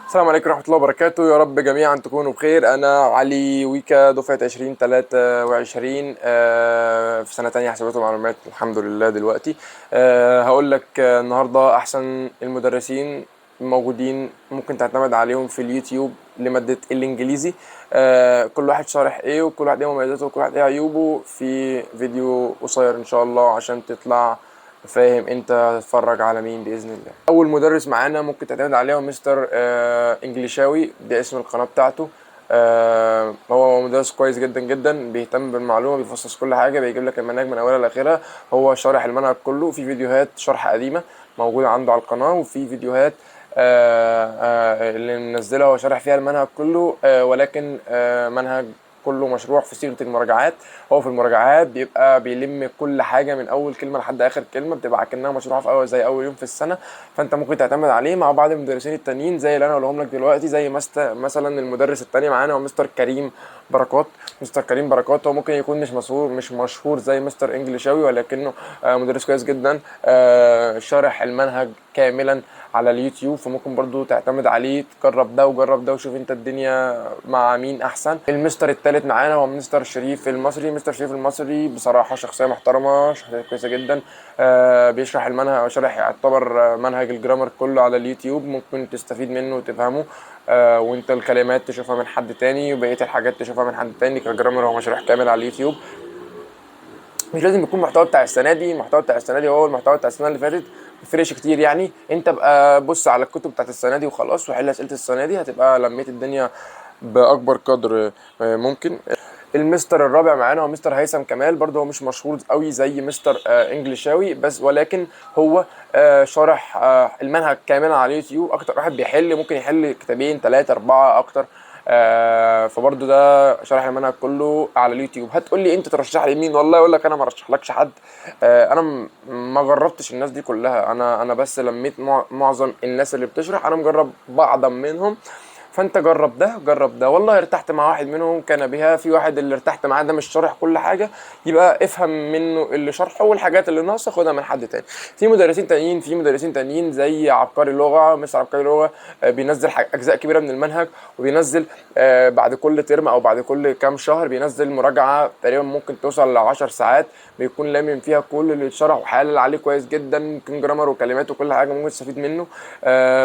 السلام عليكم ورحمة الله وبركاته. يا رب جميعا تكونوا بخير. أنا علي ويكا دفعة 2023 في سنة تانية حسابات ومعلومات الحمد لله دلوقتي. هقول لك النهاردة أحسن المدرسين موجودين ممكن تعتمد عليهم في اليوتيوب لمادة الإنجليزي. كل واحد شارح إيه وكل واحد إيه مميزاته وكل واحد إيه عيوبه في فيديو قصير إن شاء الله عشان تطلع فاهم انت هتتفرج على مين باذن الله. اول مدرس معانا ممكن تعتمد عليه هو مستر انجليشاوي، ده اسم القناه بتاعته. هو مدرس كويس جدا جدا، بيهتم بالمعلومه، بيفصص كل حاجه، بيجيب لك المناهج من اولها لاخرها. هو شارح المنهج كله، في فيديوهات شرح قديمه موجوده عنده على القناه، وفي فيديوهات اللي منزلها هو شارح فيها المنهج كله، ولكن منهج كله مشروع في صيغه المراجعات. هو في المراجعات بيبقى بيلم كل حاجه من اول كلمه لحد اخر كلمه، بتبقى كأنها مشروعه في زي اول يوم في السنه. فانت ممكن تعتمد عليه مع بعض المدرسين التانيين زي اللي انا هقولهم لك دلوقتي، زي مثلا المدرس التاني معانا هو مستر كريم بركات. مستر كريم بركات هو ممكن يكون مش مشهور زي مستر انجليشاوي، ولكنه مدرس كويس جدا، شارح المنهج كاملا على اليوتيوب. فممكن برضو تعتمد عليه، تجرب ده وجرب ده وشوف انت الدنيا مع مين احسن. المستر التالت معانا هو مستر شريف المصري. مستر شريف المصري بصراحة شخصية محترمة، شخصية كويسة جدا. بيشرح المنهج او شرح يعتبر منهج الجرامر كله على اليوتيوب، ممكن تستفيد منه وتفهمه. وانت الكلمات تشوفها من حد تاني وبقية الحاجات تشوفها من حد تاني. كجرامر هو مشروع كامل على اليوتيوب. مش لازم يكون المحتوى بتاع السنه دي، المحتوى بتاع السنه دي هو المحتوى بتاع السنه اللي فاتت، مفرقش كتير يعني. انت بقى بص على الكتب بتاعت السنه دي وخلاص، وحل اسئله السنه دي، هتبقى لميت الدنيا باكبر قدر ممكن. المستر الرابع معانا هو مستر هيثم كمال، برضه هو مش مشهور قوي زي مستر انجليشاوي، بس ولكن هو شارح المنهج كاملا على اليوتيوب. اكتر واحد بيحل، ممكن يحل كتابين 3 4 اكتر. فبرضه ده شرح المنهج كله على اليوتيوب. هتقول لي انت ترشح لي مين؟ والله اقول لك انا ما ارشحلكش حد. انا ما جربتش الناس دي كلها، انا بس لميت معظم الناس اللي بتشرح، انا مجرب بعض منهم. فانت جرب ده جرب ده، والله ارتحت مع واحد منهم كان بها. في واحد اللي ارتحت معاه ده مش شارح كل حاجه، يبقى افهم منه اللي شرحه، والحاجات اللي ناقصه خدها من حد تاني. في مدرسين تانيين زي عبقري لغه. مستر عبقري لغه بينزل اجزاء كبيره من المنهج، وبينزل بعد كل ترم او بعد كل كام شهر بينزل مراجعه تقريبا ممكن توصل ل10 ساعات، بيكون لامم فيها كل اللي اتشرح وحالل عليه كويس جدا، ممكن جرامر وكلمات وكل حاجه ممكن تستفيد منه.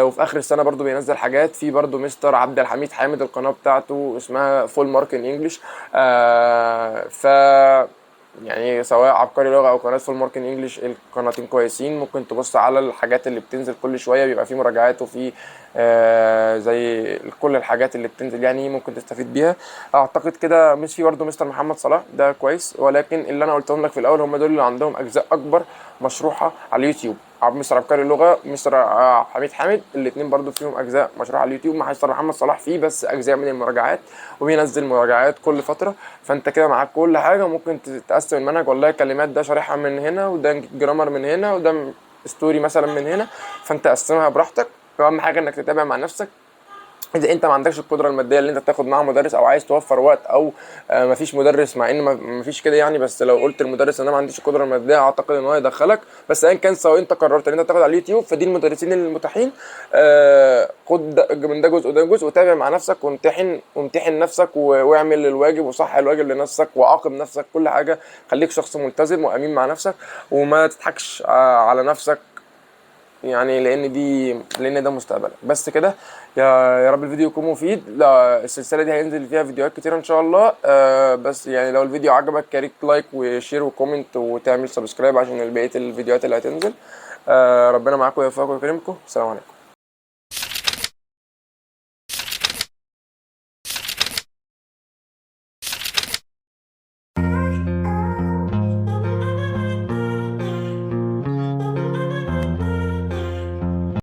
وفي اخر السنه برضو بينزل حاجات. في برضو مستر عبد الحميد حامد، القناه بتاعته اسمها فول مارك ان انجلش. ف يعني سواء عبقري لغه او قناه فول مارك ان انجلش، القناتين كويسين. ممكن تبص على الحاجات اللي بتنزل كل شويه، بيبقى في مراجعات وفي زي كل الحاجات اللي بتنزل يعني ممكن تستفيد بيها. اعتقد كده. مش في برضه مستر محمد صلاح ده كويس، ولكن اللي انا قلتهم لك في الاول هم دول اللي عندهم اجزاء اكبر مشروحه على اليوتيوب. مستر عبقري اللغه، مستر حميد حامد، الاثنين برضو فيهم اجزاء مشروحه على اليوتيوب. مع مستر محمد صلاح فيه بس اجزاء من المراجعات، وبينزل مراجعات كل فتره. فانت كده معاك كل حاجه، ممكن تقسم المنهج، والله كلمات ده شارحها من هنا، وده جرامر من هنا، وده ستوري مثلا من هنا. فانت قسمها براحتك، واهم حاجه انك تتابع مع نفسك. اذا انت ما عندكش القدره الماديه اللي انت تاخد معاه مدرس، او عايز توفر وقت، او مفيش مدرس، مع ان مفيش كده يعني، بس لو قلت للمدرس ان انا ما عنديش القدره الماديه اعتقد ان هو يدخلك. بس ايا كان، سواء انت قررت ان انت تاخد على اليوتيوب، فدي المدرسين المتاحين. خد من ده جزء وده جزء، وتابع مع نفسك، وامتحن نفسك، واعمل الواجب وصح الواجب لنفسك، وعاقب نفسك كل حاجه. خليك شخص ملتزم وامين مع نفسك، وما تضحكش على نفسك يعني، لان ده مستقبلك. بس كده. يا رب الفيديو يكون مفيد. لا، السلسله دي هينزل فيها فيديوهات كتير ان شاء الله. بس يعني لو الفيديو عجبك يا ريت لايك وشير وكومنت وتعمل سبسكرايب عشان بقيه الفيديوهات اللي هتنزل. ربنا معاكم ويوفقكم ويكرمكم. السلام عليكم.